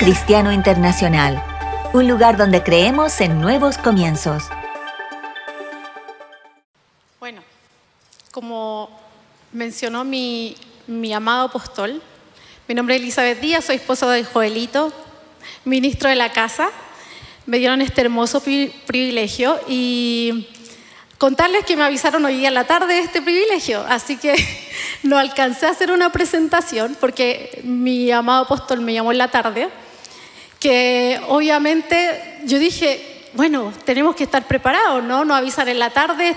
Cristiano Internacional, un lugar donde creemos en nuevos comienzos. Bueno, como mencionó mi amado apóstol, mi nombre es Elizabeth Díaz, soy esposa de Joelito, ministro de la casa. Me dieron este hermoso privilegio y contarles que me avisaron hoy día en la tarde de este privilegio, así que no alcancé a hacer una presentación porque mi amado apóstol me llamó en la tarde, que obviamente yo dije, bueno, tenemos que estar preparados, ¿no? No avisar en la tarde,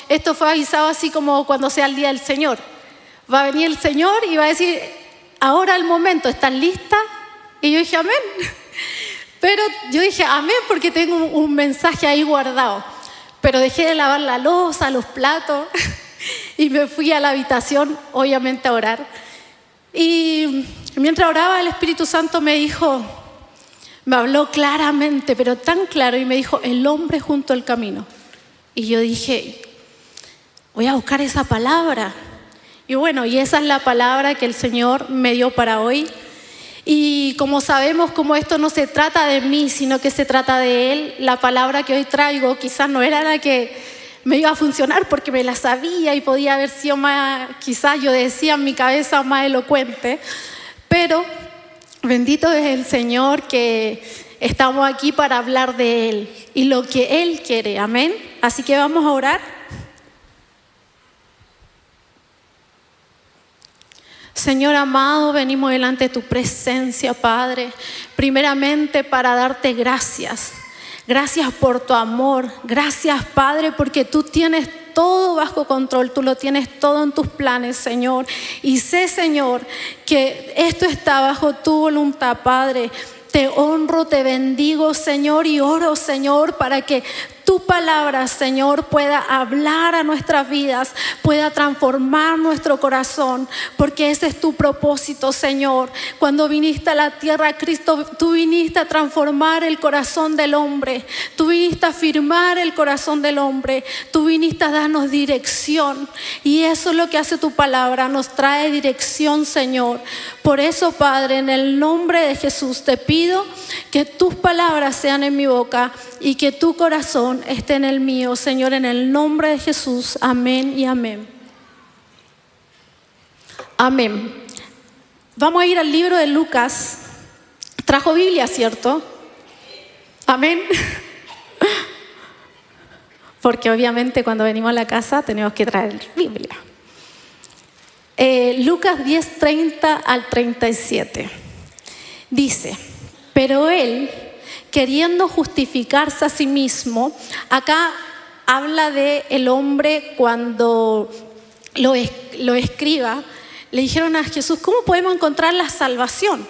esto fue avisado así como cuando sea el día del Señor. Va a venir el Señor y va a decir, ahora el momento, ¿están listas? Y yo dije, amén. Pero yo dije, amén, porque tengo un mensaje ahí guardado. Pero dejé de lavar la loza, los platos, y me fui a la habitación, obviamente, a orar. Y mientras oraba, el Espíritu Santo me habló claramente, pero tan claro, y me dijo, el hombre junto al camino. Y yo dije, voy a buscar esa palabra. Y bueno, y esa es la palabra que el Señor me dio para hoy. Y como sabemos, como esto no se trata de mí, sino que se trata de Él, la palabra que hoy traigo quizás no era la que me iba a funcionar porque me la sabía y podía haber sido más, quizás yo decía en mi cabeza, más elocuente, pero bendito es el Señor que estamos aquí para hablar de Él y lo que Él quiere, amén. Así que vamos a orar. Señor amado, venimos delante de tu presencia, Padre, primeramente para darte gracias. Gracias por tu amor, gracias, Padre, porque tú tienes todo bajo control, tú lo tienes todo en tus planes, Señor. Y sé, Señor, que esto está bajo tu voluntad, Padre. Te honro, te bendigo, Señor, y oro, Señor, para que tu palabra, Señor, pueda hablar a nuestras vidas, pueda transformar nuestro corazón, porque ese es tu propósito, Señor. Cuando viniste a la tierra, Cristo, tú viniste a transformar el corazón del hombre, tú viniste a firmar el corazón del hombre, tú viniste a darnos dirección, y eso es lo que hace tu palabra, nos trae dirección, Señor. Por eso, Padre, en el nombre de Jesús te pido que tus palabras sean en mi boca y que tu corazón esté en el mío, Señor, en el nombre de Jesús. Amén y amén. Amén. Vamos a ir al libro de Lucas. Trajo Biblia, ¿cierto? Amén. Porque obviamente cuando venimos a la casa tenemos que traer Biblia. Lucas 10, 30 al 37. Dice, pero él, queriendo justificarse a sí mismo, acá habla de el hombre cuando lo escriba, le dijeron a Jesús, ¿cómo podemos encontrar la salvación?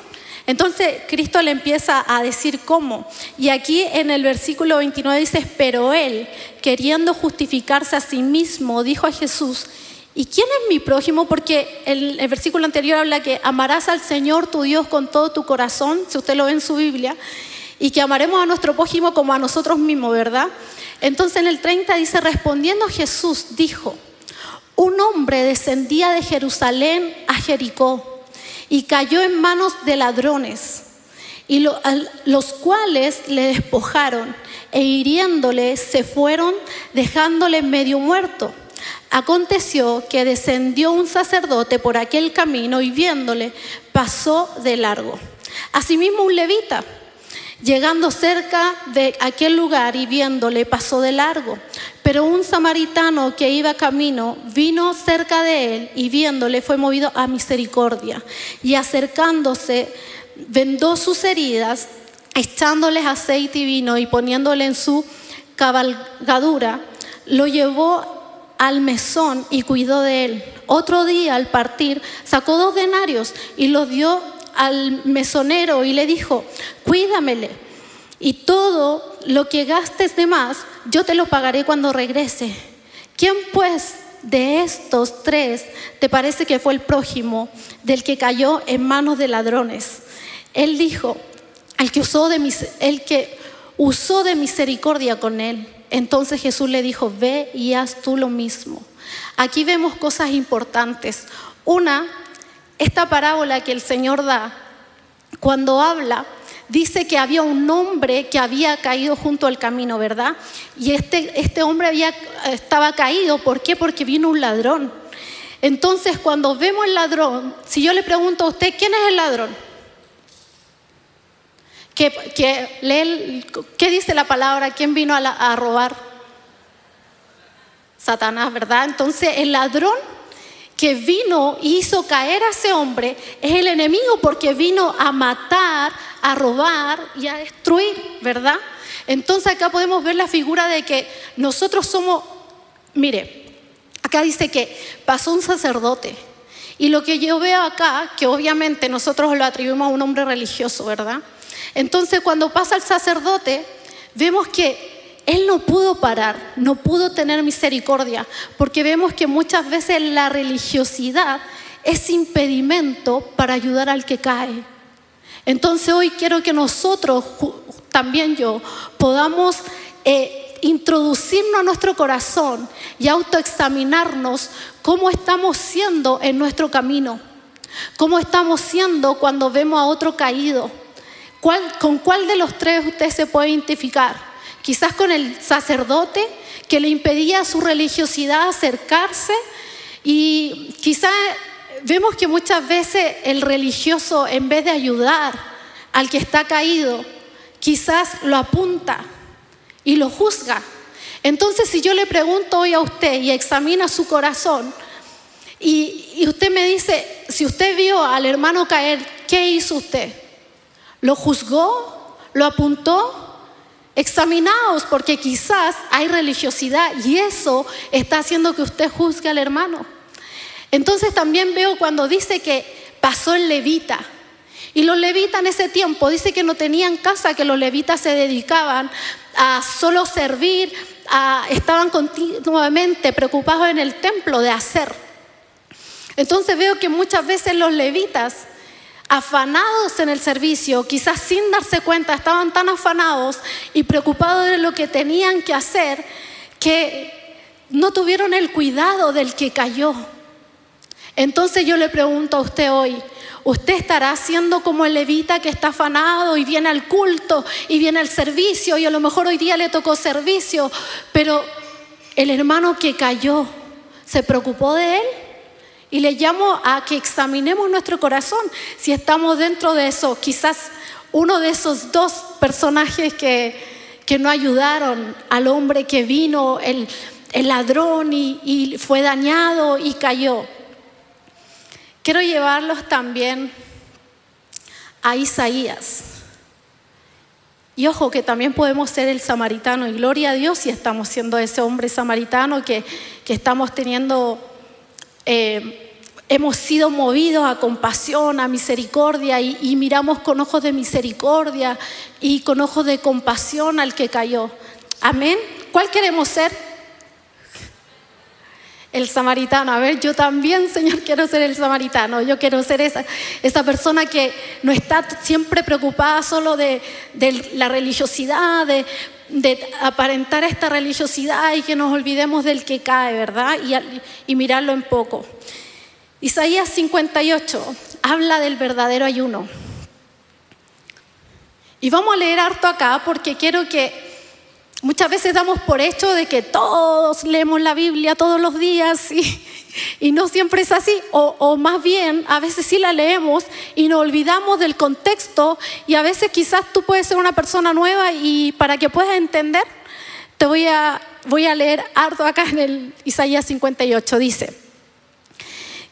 Entonces Cristo le empieza a decir cómo. Y aquí en el versículo 29 dice, pero él, queriendo justificarse a sí mismo, dijo a Jesús, ¿y quién es mi prójimo? Porque el versículo anterior habla que amarás al Señor tu Dios con todo tu corazón, si usted lo ve en su Biblia, y que amaremos a nuestro prójimo como a nosotros mismos, ¿verdad? Entonces en el 30 dice, respondiendo Jesús dijo, un hombre descendía de Jerusalén a Jericó y cayó en manos de ladrones, y los cuales le despojaron e hiriéndole se fueron dejándole medio muerto. Aconteció que descendió un sacerdote por aquel camino y viéndole pasó de largo. Asimismo un levita, llegando cerca de aquel lugar y viéndole pasó de largo. Pero un samaritano que iba camino vino cerca de él y viéndole fue movido a misericordia. Y acercándose vendó sus heridas, echándoles aceite y vino y poniéndole en su cabalgadura, lo llevó al mesón y cuidó de él. Otro día al partir sacó 2 denarios y los dio al mesonero y le dijo, cuídamele y todo lo que gastes de más yo te lo pagaré cuando regrese. ¿Quién pues de estos 3 te parece que fue el prójimo del que cayó en manos de ladrones? Él dijo, el que usó de misericordia con él. Entonces Jesús le dijo, ve y haz tú lo mismo. Aquí vemos cosas importantes. Una, esta parábola que el Señor da, cuando habla dice que había un hombre que había caído junto al camino, ¿verdad? Y este hombre estaba caído. ¿Por qué? Porque vino un ladrón. Entonces, cuando vemos el ladrón, si yo le pregunto a usted, ¿quién es el ladrón? ¿Qué dice la palabra? ¿Quién vino a robar? Satanás, ¿verdad? Entonces, el ladrón que vino y hizo caer a ese hombre es el enemigo, porque vino a matar, a robar y a destruir, ¿verdad? Entonces acá podemos ver la figura de que nosotros somos, mire, acá dice que pasó un sacerdote, y lo que yo veo acá, que obviamente nosotros lo atribuimos a un hombre religioso, ¿verdad? Entonces cuando pasa el sacerdote, vemos que él no pudo parar, no pudo tener misericordia, porque vemos que muchas veces la religiosidad es impedimento para ayudar al que cae. Entonces hoy quiero que nosotros, también yo, podamos introducirnos a nuestro corazón y autoexaminarnos cómo estamos siendo en nuestro camino, cómo estamos siendo cuando vemos a otro caído. ¿Con cuál de los tres usted se puede identificar? Quizás con el sacerdote que le impedía a su religiosidad acercarse, y quizás vemos que muchas veces el religioso, en vez de ayudar al que está caído, quizás lo apunta y lo juzga. Entonces, si yo le pregunto hoy a usted y examina su corazón, y usted me dice, si usted vio al hermano caer, ¿qué hizo usted? ¿Lo juzgó? ¿Lo apuntó? Examinaos, porque quizás hay religiosidad y eso está haciendo que usted juzgue al hermano. Entonces también veo cuando dice que pasó el levita, y los levitas en ese tiempo dice que no tenían casa, que los levitas se dedicaban a solo servir, estaban continuamente preocupados en el templo de hacer. Entonces veo que muchas veces los levitas, afanados en el servicio, quizás sin darse cuenta, estaban tan afanados y preocupados de lo que tenían que hacer, que no tuvieron el cuidado del que cayó. Entonces yo le pregunto a usted hoy, ¿usted estará siendo como el levita que está afanado y viene al culto y viene al servicio, y a lo mejor hoy día le tocó servicio, pero el hermano que cayó se preocupó de él? Y le llamo a que examinemos nuestro corazón, si estamos dentro de eso, quizás uno de esos dos personajes que no ayudaron al hombre que vino, el ladrón, y fue dañado y cayó. Quiero llevarlos también a Isaías. Y ojo, que también podemos ser el samaritano, y gloria a Dios si estamos siendo ese hombre samaritano que estamos teniendo... hemos sido movidos a compasión, a misericordia, y miramos con ojos de misericordia y con ojos de compasión al que cayó. Amén. ¿Cuál queremos ser? El samaritano. A ver, yo también, Señor, quiero ser el samaritano. Yo quiero ser esa persona que no está siempre preocupada solo de la religiosidad, de aparentar esta religiosidad, y que nos olvidemos del que cae, ¿verdad? Y mirarlo en poco. Isaías 58 habla del verdadero ayuno. Y vamos a leer harto acá, porque quiero que muchas veces damos por hecho de que todos leemos la Biblia todos los días, y no siempre es así, o más bien a veces sí la leemos y nos olvidamos del contexto, y a veces quizás tú puedes ser una persona nueva, y para que puedas entender te voy a leer harto acá en el Isaías 58. Dice: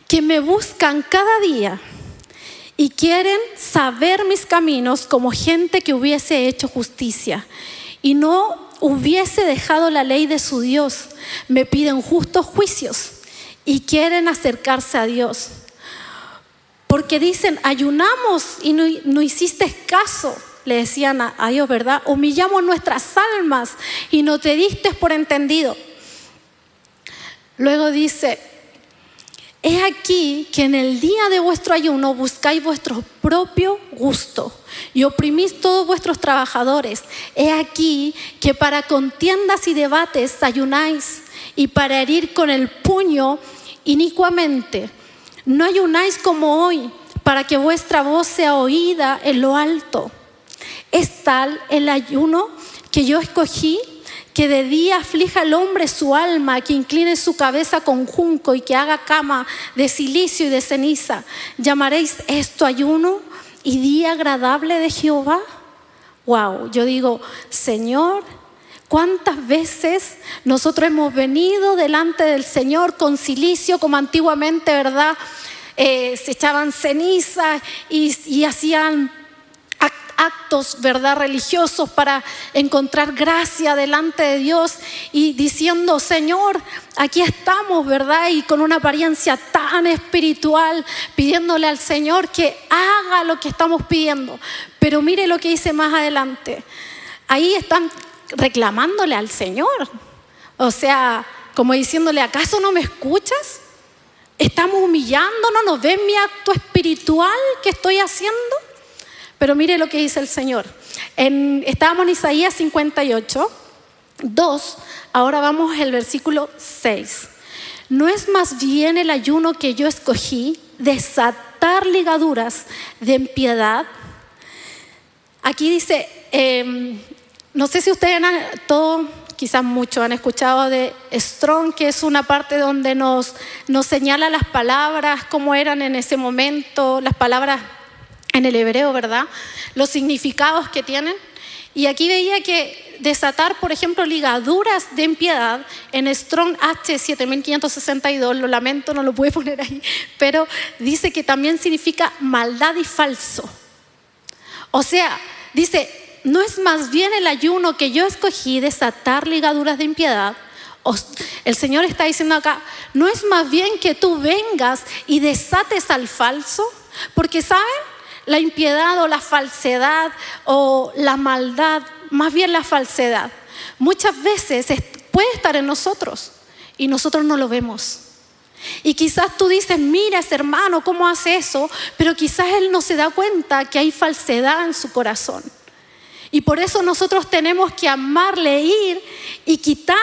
que me buscan cada día y quieren saber mis caminos, como gente que hubiese hecho justicia y no hubiese dejado la ley de su Dios. Me piden justos juicios y quieren acercarse a Dios. Porque dicen, ayunamos y no hiciste caso, le decían a Dios, ¿verdad? Humillamos nuestras almas y no te diste por entendido. Luego dice: he aquí que en el día de vuestro ayuno buscáis vuestro propio gusto y oprimís todos vuestros trabajadores. He aquí que para contiendas y debates ayunáis, y para herir con el puño inicuamente. No ayunáis como hoy, para que vuestra voz sea oída en lo alto. Es tal el ayuno que yo escogí, que de día aflija al hombre su alma, que incline su cabeza con junco y que haga cama de cilicio y de ceniza. ¿Llamaréis esto ayuno y día agradable de Jehová? Wow, yo digo, Señor, ¿cuántas veces nosotros hemos venido delante del Señor con cilicio, como antiguamente, ¿verdad? Se echaban ceniza y hacían actos, ¿verdad?, religiosos para encontrar gracia delante de Dios y diciendo, Señor, aquí estamos, ¿verdad? Y con una apariencia tan espiritual, pidiéndole al Señor que haga lo que estamos pidiendo. Pero mire lo que dice más adelante. Ahí están reclamándole al Señor. O sea, como diciéndole, ¿acaso no me escuchas? ¿Estamos humillándonos? ¿No ven mi acto espiritual que estoy haciendo? Pero mire lo que dice el Señor. Estábamos en Isaías 58, 2. Ahora vamos al versículo 6. ¿No es más bien el ayuno que yo escogí, desatar ligaduras de impiedad? Aquí dice, no sé si ustedes quizás muchos han escuchado de Strong, que es una parte donde nos señala las palabras, cómo eran en ese momento, las palabras en el hebreo, ¿verdad? Los significados que tienen. Y aquí veía que desatar, por ejemplo, ligaduras de impiedad, en Strong H7562, lo lamento, no lo pude poner ahí, pero dice que también significa maldad y falso. O sea, dice, ¿no es más bien el ayuno que yo escogí desatar ligaduras de impiedad? El Señor está diciendo acá, ¿no es más bien que tú vengas y desates al falso? Porque, ¿saben? La impiedad o la falsedad o la maldad, más bien la falsedad, muchas veces puede estar en nosotros y nosotros no lo vemos. Y quizás tú dices, mira ese hermano, ¿cómo hace eso? Pero quizás él no se da cuenta que hay falsedad en su corazón. Y por eso nosotros tenemos que amarle, ir y quitar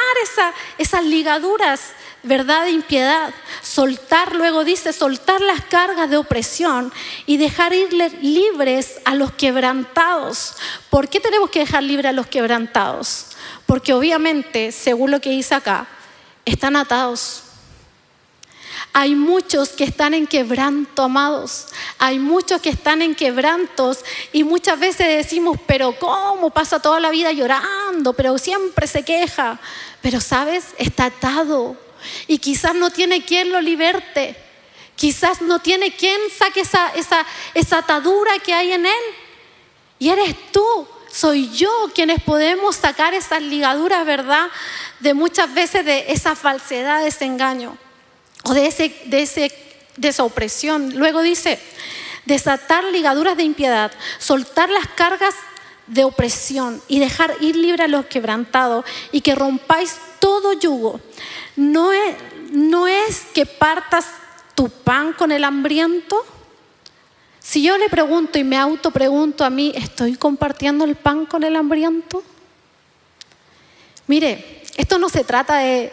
esas ligaduras, ¿verdad?, de impiedad. Soltar, luego dice, soltar las cargas de opresión y dejar ir libres a los quebrantados. ¿Por qué tenemos que dejar libre a los quebrantados? Porque obviamente, según lo que dice acá, están atados. Hay muchos que están en quebranto, amados. Hay muchos que están en quebrantos y muchas veces decimos, pero ¿cómo pasa toda la vida llorando? Pero siempre se queja. Pero ¿sabes? Está atado y quizás no tiene quien lo liberte. Quizás no tiene quien saque esa atadura que hay en él. Y eres tú, soy yo quienes podemos sacar esas ligaduras, ¿verdad? De muchas veces de esa falsedad, de ese engaño. O de esa opresión. Luego dice, desatar ligaduras de impiedad, soltar las cargas de opresión y dejar ir libre a los quebrantados y que rompáis todo yugo. No es que partas tu pan con el hambriento. Si yo le pregunto y me autopregunto a mí, ¿estoy compartiendo el pan con el hambriento? Mire, esto no se trata de...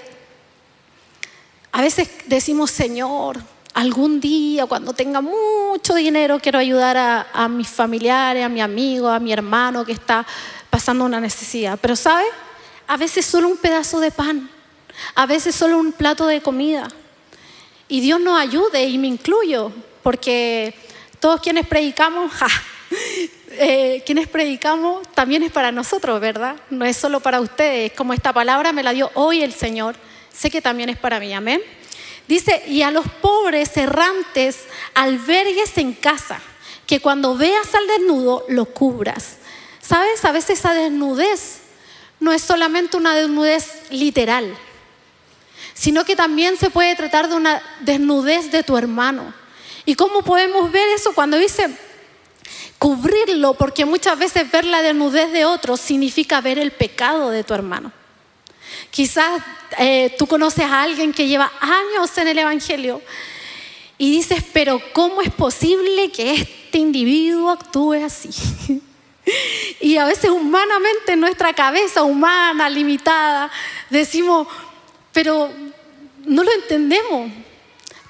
A veces decimos, Señor, algún día cuando tenga mucho dinero quiero ayudar a mis familiares, a mi amigo, a mi hermano que está pasando una necesidad. Pero ¿sabe? A veces solo un pedazo de pan, a veces solo un plato de comida. Y Dios nos ayude, y me incluyo, porque todos quienes predicamos, quienes predicamos también es para nosotros, ¿verdad? No es solo para ustedes, como esta palabra me la dio hoy el Señor. Sé que también es para mí, amén. Dice, y a los pobres errantes albergues en casa, que cuando veas al desnudo lo cubras. ¿Sabes? A veces esa desnudez no es solamente una desnudez literal, sino que también se puede tratar de una desnudez de tu hermano. ¿Y cómo podemos ver eso? Cuando dice cubrirlo, porque muchas veces ver la desnudez de otros significa ver el pecado de tu hermano. Quizás tú conoces a alguien que lleva años en el Evangelio y dices, pero ¿cómo es posible que este individuo actúe así? Y a veces humanamente en nuestra cabeza humana, limitada, decimos, pero no lo entendemos.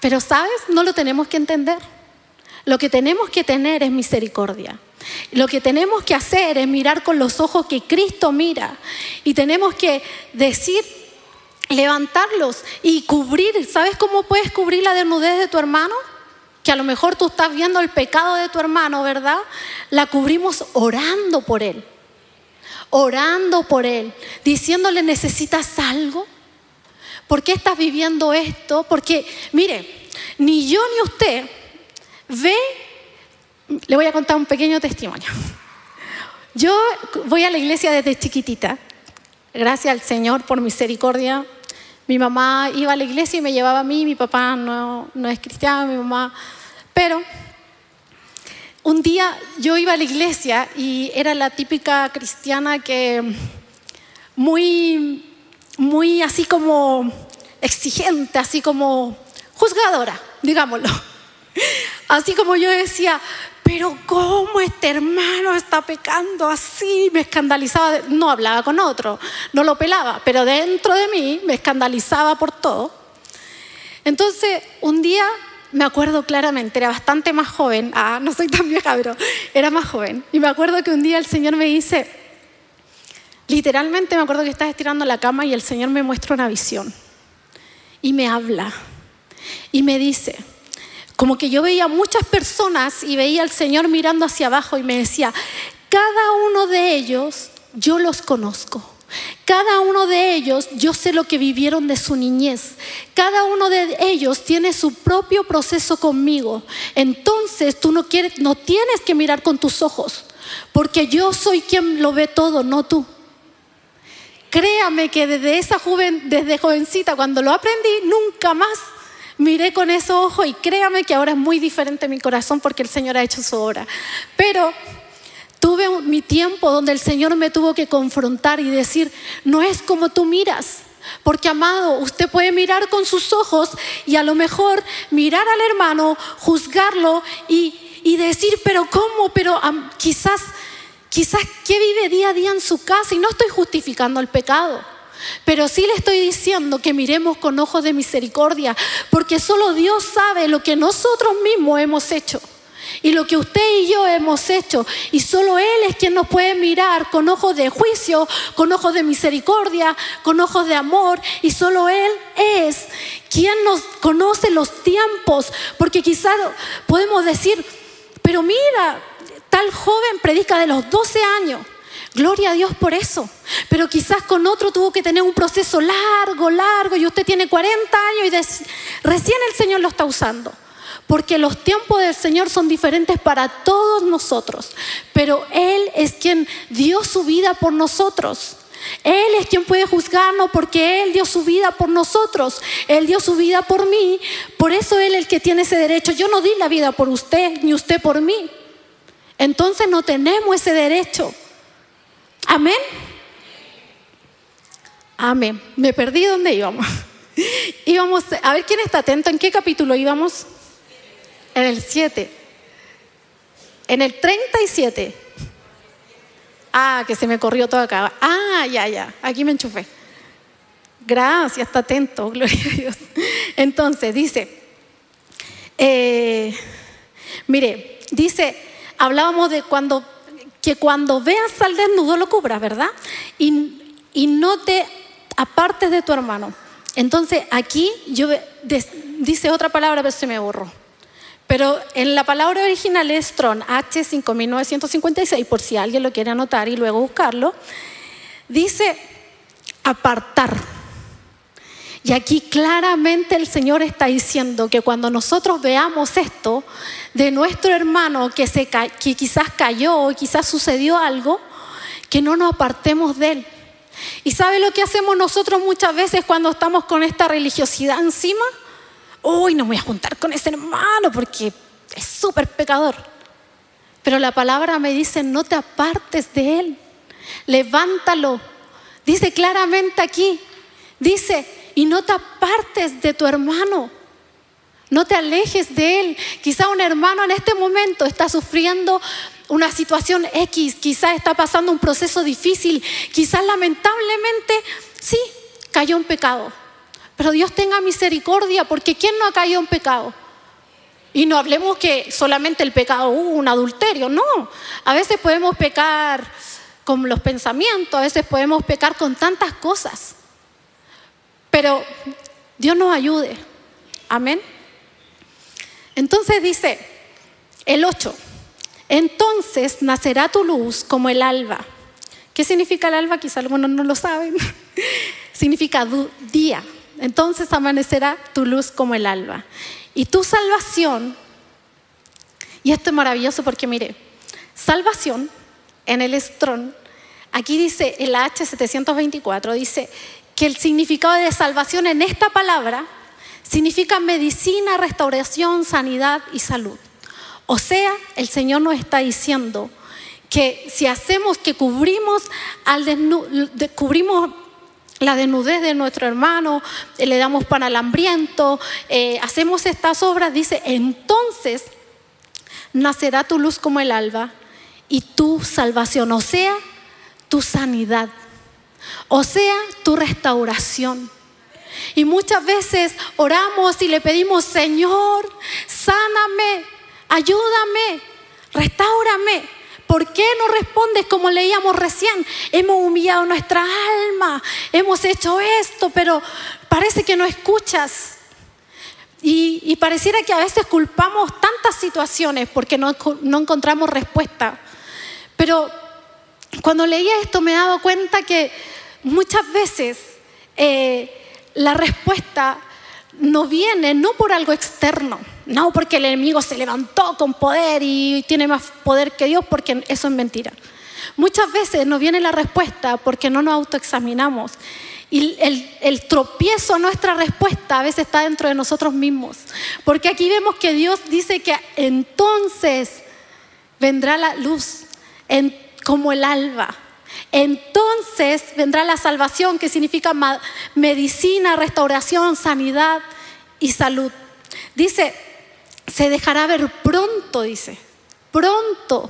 Pero ¿sabes? No lo tenemos que entender. Lo que tenemos que tener es misericordia. Lo que tenemos que hacer es mirar con los ojos que Cristo mira. Y tenemos que decir, levantarlos y cubrir. ¿Sabes cómo puedes cubrir la desnudez de tu hermano? Que a lo mejor tú estás viendo el pecado de tu hermano, ¿verdad? La cubrimos orando por él. Orando por él. Diciéndole, ¿necesitas algo? ¿Por qué estás viviendo esto? Porque, mire, ni yo ni usted ve. Le voy a contar un pequeño testimonio. Yo voy a la iglesia desde chiquitita. Gracias al Señor por misericordia. Mi mamá iba a la iglesia y me llevaba a mí. Mi papá no es cristiano, mi mamá. Pero un día yo iba a la iglesia y era la típica cristiana que muy así como exigente, así como juzgadora, digámoslo. Así como yo decía, pero ¿cómo este hermano está pecando así? Me escandalizaba, no hablaba con otro, no lo pelaba, pero dentro de mí me escandalizaba por todo. Entonces, un día me acuerdo claramente, era bastante más joven, no soy tan vieja, pero era más joven. Y me acuerdo que un día el Señor me dice, literalmente me acuerdo que estaba estirando la cama y el Señor me muestra una visión. Y me habla, y me dice, como que yo veía muchas personas y veía al Señor mirando hacia abajo y me decía, cada uno de ellos yo los conozco. Cada uno de ellos yo sé lo que vivieron de su niñez. Cada uno de ellos tiene su propio proceso conmigo. Entonces tú no tienes que mirar con tus ojos, porque yo soy quien lo ve todo, no tú. Créame que desde jovencita, cuando lo aprendí, nunca más miré con esos ojos, y créame que ahora es muy diferente mi corazón porque el Señor ha hecho su obra. Pero tuve mi tiempo donde el Señor me tuvo que confrontar y decir, no es como tú miras. Porque, amado, usted puede mirar con sus ojos y a lo mejor mirar al hermano, juzgarlo y decir, pero ¿cómo? Pero quizás ¿qué vive día a día en su casa? Y no estoy justificando el pecado. Pero sí le estoy diciendo que miremos con ojos de misericordia, porque solo Dios sabe lo que nosotros mismos hemos hecho y lo que usted y yo hemos hecho, y solo Él es quien nos puede mirar con ojos de juicio, con ojos de misericordia, con ojos de amor, y solo Él es quien nos conoce los tiempos. Porque quizás podemos decir, pero mira, tal joven predica de los 12 años. Gloria a Dios por eso. Pero quizás con otro tuvo que tener un proceso largo, y usted tiene 40 años y recién el Señor lo está usando. Porque los tiempos del Señor son diferentes para todos nosotros. Pero Él es quien dio su vida por nosotros. Él es quien puede juzgarnos porque Él dio su vida por nosotros. Él dio su vida por mí. Por eso Él es el que tiene ese derecho. Yo no di la vida por usted, ni usted por mí. Entonces no tenemos ese derecho. Amén. Amén. Me perdí dónde íbamos. Íbamos, a ver quién está atento. ¿En qué capítulo íbamos? En el 7. En el 37. Que se me corrió todo acá. Ya. Aquí me enchufé. Gracias, está atento. Gloria a Dios. Entonces, dice, mire, dice, hablábamos de que cuando veas al desnudo lo cubras, ¿verdad? Y no te apartes de tu hermano. Entonces aquí dice otra palabra, pero se me borró. Pero en la palabra original es Strong, H5956, por si alguien lo quiere anotar y luego buscarlo. Dice apartar. Y aquí claramente el Señor está diciendo que cuando nosotros veamos esto de nuestro hermano que quizás cayó o quizás sucedió algo, que no nos apartemos de él. ¿Y sabe lo que hacemos nosotros muchas veces cuando estamos con esta religiosidad encima? No voy a juntar con ese hermano porque es súper pecador. Pero la palabra me dice, no te apartes de él, levántalo. Dice claramente aquí, dice, y no te apartes de tu hermano, no te alejes de él. Quizá un hermano en este momento está sufriendo una situación X, quizás está pasando un proceso difícil, quizás lamentablemente sí, cayó en pecado. Pero Dios tenga misericordia, porque ¿quién no ha caído en pecado? Y no hablemos que solamente el pecado, un adulterio, no. A veces podemos pecar con los pensamientos, a veces podemos pecar con tantas cosas. Pero Dios nos ayude. Amén. Entonces dice el 8. Entonces nacerá tu luz como el alba. ¿Qué significa el alba? Quizá algunos no lo saben. Significa día. Entonces amanecerá tu luz como el alba. Y tu salvación, y esto es maravilloso porque mire, salvación en el Strong, aquí dice el H724, dice que el significado de salvación en esta palabra significa medicina, restauración, sanidad y salud. O sea, el Señor nos está diciendo que si hacemos que cubrimos la desnudez de nuestro hermano, le damos pan al hambriento, hacemos estas obras, dice, entonces nacerá tu luz como el alba y tu salvación, o sea, tu sanidad, o sea, tu restauración. Y muchas veces oramos y le pedimos, Señor, sáname, ayúdame, restáurame. ¿Por qué no respondes como leíamos recién? Hemos humillado nuestra alma, hemos hecho esto, pero parece que no escuchas. Y pareciera que a veces culpamos tantas situaciones porque no encontramos respuesta. Pero cuando leía esto me he dado cuenta que muchas veces la respuesta no viene no por algo externo, no porque el enemigo se levantó con poder y tiene más poder que Dios, porque eso es mentira. Muchas veces no viene la respuesta porque no nos autoexaminamos. Y el tropiezo a nuestra respuesta a veces está dentro de nosotros mismos. Porque aquí vemos que Dios dice que entonces vendrá la luz como el alba. Entonces vendrá la salvación, que significa medicina, restauración, sanidad y salud. Dice, se dejará ver pronto, dice, pronto.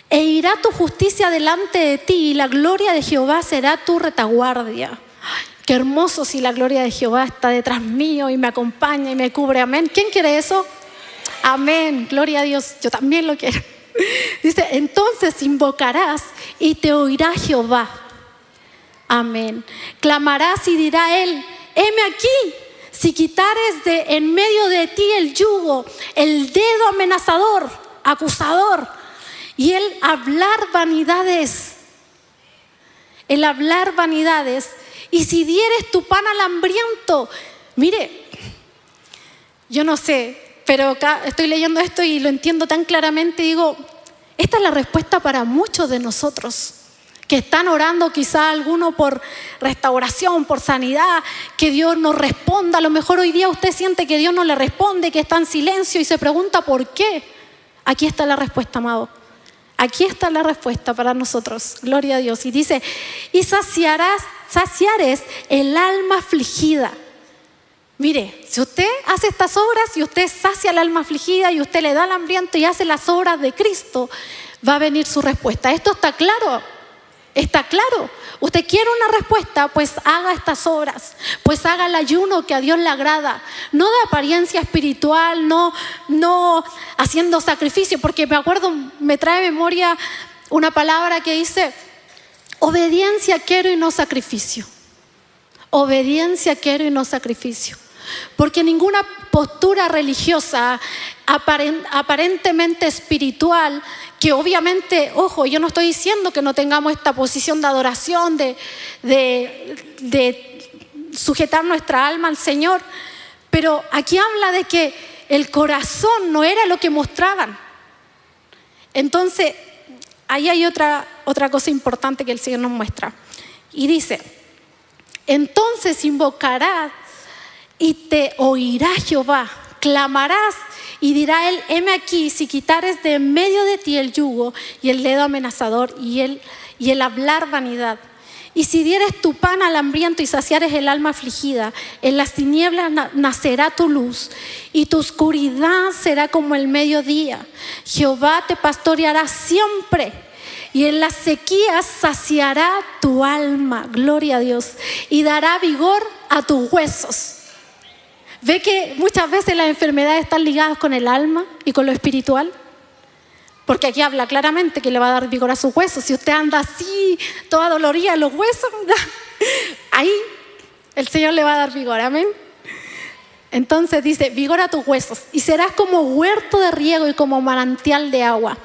E irá tu justicia delante de ti y la gloria de Jehová será tu retaguardia. Ay, qué hermoso si la gloria de Jehová está detrás mío y me acompaña y me cubre. Amén. ¿Quién quiere eso? Amén. Gloria a Dios. Yo también lo quiero. Dice, entonces invocarás y te oirá Jehová. Amén. Clamarás y dirá él, heme aquí. Si quitares de en medio de ti el yugo, el dedo amenazador, acusador, y el hablar vanidades, y si dieres tu pan al hambriento. Mire, yo no sé, pero acá estoy leyendo esto y lo entiendo tan claramente, digo, esta es la respuesta para muchos de nosotros que están orando, quizá alguno por restauración, por sanidad, que Dios nos responda. A lo mejor hoy día usted siente que Dios no le responde, que está en silencio y se pregunta ¿por qué? Aquí está la respuesta, amado. Aquí está la respuesta para nosotros. Gloria a Dios. Y dice, y saciares el alma afligida. Mire, si usted hace estas obras y usted sacia el alma afligida y usted le da al hambriento y hace las obras de Cristo, va a venir su respuesta. ¿Esto está claro? ¿Está claro? Usted quiere una respuesta, pues haga estas obras, pues haga el ayuno que a Dios le agrada, no de apariencia espiritual, no haciendo sacrificio, porque me acuerdo, me trae memoria una palabra que dice, obediencia quiero y no sacrificio. Obediencia quiero y no sacrificio. Porque ninguna postura religiosa aparentemente espiritual, que obviamente, ojo, yo no estoy diciendo que no tengamos esta posición de adoración, de sujetar nuestra alma al Señor, pero aquí habla de que el corazón no era lo que mostraban. Entonces, ahí hay otra cosa importante que el Señor nos muestra. Y dice, entonces invocarás y te oirá Jehová, clamarás y dirá él, heme aquí, si quitares de en medio de ti el yugo y el dedo amenazador y el hablar vanidad. Y si dieres tu pan al hambriento y saciares el alma afligida, en las tinieblas nacerá tu luz y tu oscuridad será como el mediodía. Jehová te pastoreará siempre y en las sequías saciará tu alma, gloria a Dios, y dará vigor a tus huesos. ¿Ve que muchas veces las enfermedades están ligadas con el alma y con lo espiritual? Porque aquí habla claramente que le va a dar vigor a sus huesos. Si usted anda así, toda dolorida en los huesos, ahí el Señor le va a dar vigor, amén. Entonces dice, vigor a tus huesos, y serás como huerto de riego y como manantial de agua,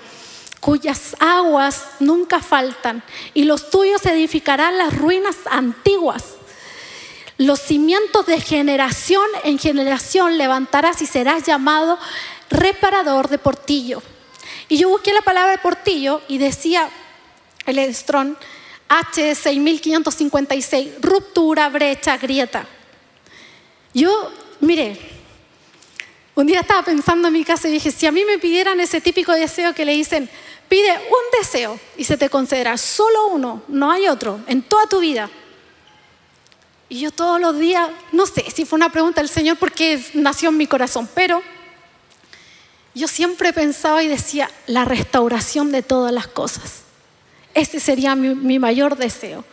cuyas aguas nunca faltan, y los tuyos edificarán las ruinas antiguas. Los cimientos de generación en generación levantarás y serás llamado reparador de portillo. Y yo busqué la palabra portillo y decía el Strong H6556, ruptura, brecha, grieta. Yo, mire, un día estaba pensando en mi casa y dije, si a mí me pidieran ese típico deseo que le dicen, pide un deseo y se te concederá solo uno, no hay otro, en toda tu vida. Y yo todos los días, no sé si fue una pregunta del Señor porque nació en mi corazón, pero yo siempre pensaba y decía, la restauración de todas las cosas. Ese sería mi mayor deseo,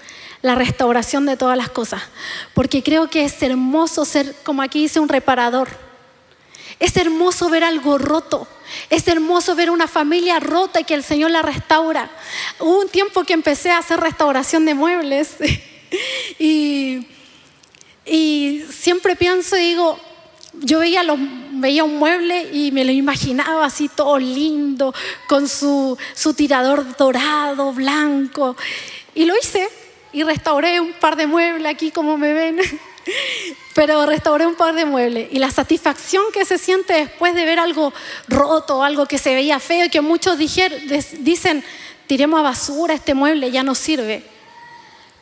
la restauración de todas las cosas. Porque creo que es hermoso ser, como aquí dice, un reparador. Es hermoso ver algo roto. Es hermoso ver una familia rota y que el Señor la restaura. Hubo un tiempo que empecé a hacer restauración de muebles y siempre pienso y digo, yo veía un mueble y me lo imaginaba así todo lindo, con su tirador dorado, blanco. Y lo hice y restauré un par de muebles aquí como me ven. Pero restauré un par de muebles. Y la satisfacción que se siente después de ver algo roto, algo que se veía feo y que muchos dicen, tiremos a basura este mueble, ya no sirve.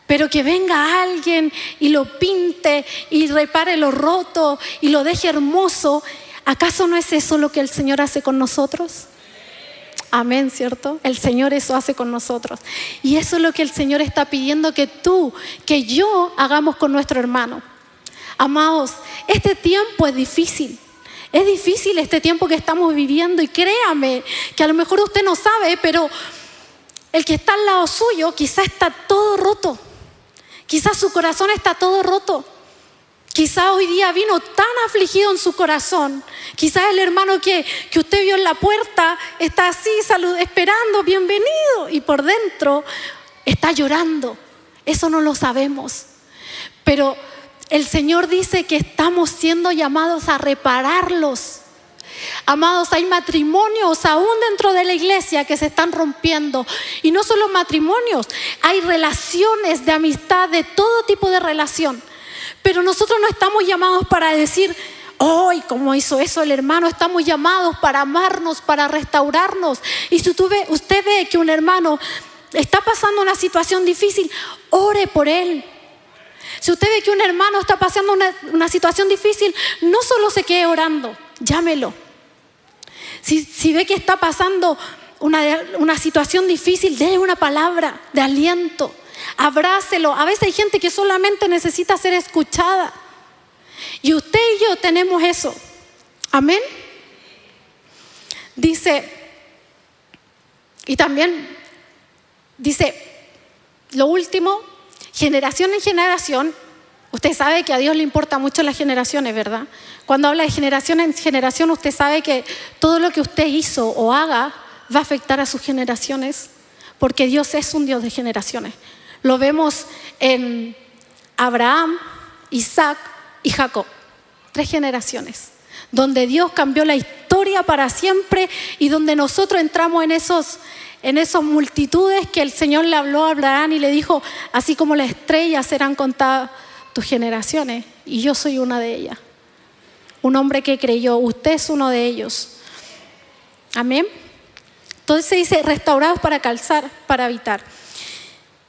Pero que venga alguien y lo pinte y repare lo roto y lo deje hermoso. ¿Acaso no es eso lo que el Señor hace con nosotros? Amén, ¿cierto? El Señor eso hace con nosotros. Y eso es lo que el Señor está pidiendo que tú, que yo hagamos con nuestro hermano. Amados, este tiempo es difícil. Es difícil este tiempo que estamos viviendo y créame que a lo mejor usted no sabe, pero el que está al lado suyo quizás está todo roto. Quizás su corazón está todo roto. Quizás hoy día vino tan afligido en su corazón. Quizás el hermano que usted vio en la puerta está así, esperando, bienvenido. Y por dentro está llorando. Eso no lo sabemos. Pero el Señor dice que estamos siendo llamados a repararlos. Amados, hay matrimonios aún dentro de la iglesia que se están rompiendo. Y no solo matrimonios, hay relaciones de amistad, de todo tipo de relación. Pero nosotros no estamos llamados para decir, ¡ay, cómo hizo eso el hermano! Estamos llamados para amarnos, para restaurarnos. Y si usted ve que un hermano está pasando una situación difícil, ore por él. Si usted ve que un hermano está pasando una situación difícil, no solo se quede orando, llámelo. Si ve que está pasando una situación difícil, déle una palabra de aliento, abrácelo. A veces hay gente que solamente necesita ser escuchada. Y usted y yo tenemos eso. Amén. Dice, y también dice, lo último, generación en generación. Usted sabe que a Dios le importa mucho las generaciones, ¿verdad? Cuando habla de generación en generación, usted sabe que todo lo que usted hizo o haga va a afectar a sus generaciones, porque Dios es un Dios de generaciones. Lo vemos en Abraham, Isaac y Jacob. 3 generaciones, donde Dios cambió la historia para siempre y donde nosotros entramos en esas multitudes que el Señor le habló a Abraham y le dijo, así como las estrellas serán contadas tus generaciones, y yo soy una de ellas. Un hombre que creyó, usted es uno de ellos. Amén. Entonces se dice, restaurados para calzar, para habitar.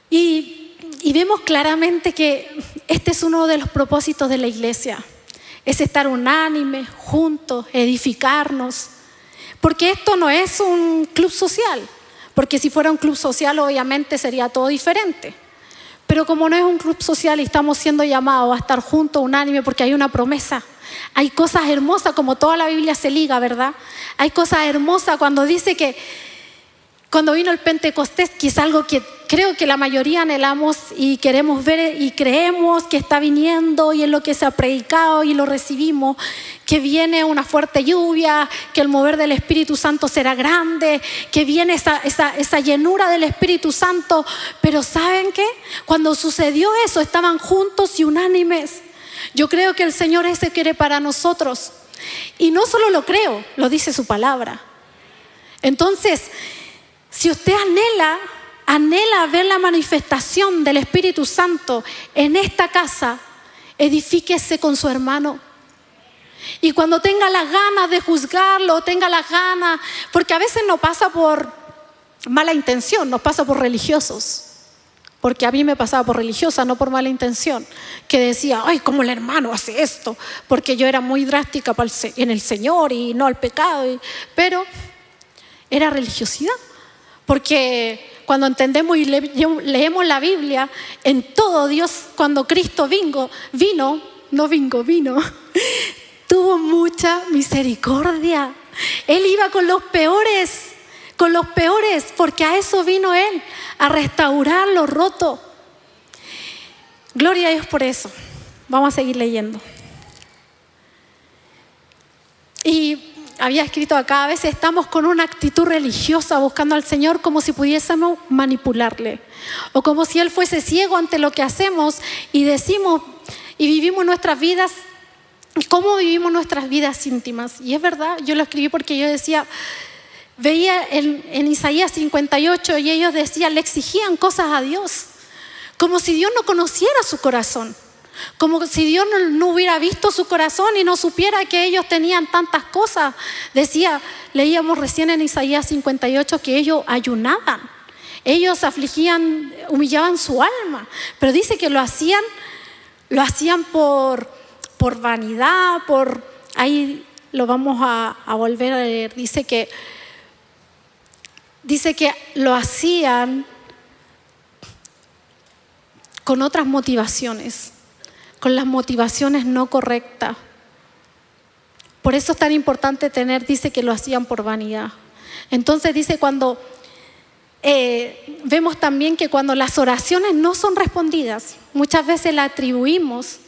Y vemos claramente que este es uno de los propósitos de la iglesia. Es estar unánime, juntos, edificarnos. Porque esto no es un club social. Porque si fuera un club social, obviamente sería todo diferente. Pero como no es un club social y estamos siendo llamados a estar juntos, unánime, porque hay una promesa. Hay cosas hermosas, como toda la Biblia se liga, ¿verdad? Hay cosas hermosas cuando dice que cuando vino el Pentecostés, que es algo que creo que la mayoría anhelamos y queremos ver y creemos que está viniendo y es lo que se ha predicado y lo recibimos, que viene una fuerte lluvia, que el mover del Espíritu Santo será grande, que viene esa llenura del Espíritu Santo. Pero ¿saben qué? Cuando sucedió eso, estaban juntos y unánimes. Yo creo que el Señor ese quiere para nosotros. Y no solo lo creo, lo dice su palabra. Entonces, si usted anhela ver la manifestación del Espíritu Santo en esta casa, edifíquese con su hermano. Y cuando tenga las ganas de juzgarlo, tenga las ganas, porque a veces no pasa por mala intención, nos pasa por religiosos. Porque a mí me pasaba por religiosa, no por mala intención, que decía, ay, ¿cómo el hermano hace esto? Porque yo era muy drástica en el Señor y no al pecado. Pero era religiosidad. Porque cuando entendemos y leemos la Biblia, en todo Dios, cuando Cristo vino, tuvo mucha misericordia. Él iba con los peores, porque a eso vino Él, a restaurar lo roto. Gloria a Dios por eso. Vamos a seguir leyendo. Y había escrito acá, a veces estamos con una actitud religiosa buscando al Señor como si pudiésemos manipularle, o como si Él fuese ciego ante lo que hacemos y decimos y vivimos nuestras vidas. ¿Cómo vivimos nuestras vidas íntimas? Y es verdad, yo lo escribí porque yo decía, veía en Isaías 58 y ellos decían, le exigían cosas a Dios, como si Dios no conociera su corazón, como si Dios no hubiera visto su corazón y no supiera que ellos tenían tantas cosas. Leíamos recién en Isaías 58 que ellos ayunaban, ellos afligían, humillaban su alma, pero dice que lo hacían por vanidad, ahí lo vamos a volver a leer. Dice que lo hacían con otras motivaciones, con las motivaciones no correctas. Por eso es tan importante dice que lo hacían por vanidad. Entonces dice vemos también que cuando las oraciones no son respondidas, muchas veces la atribuimos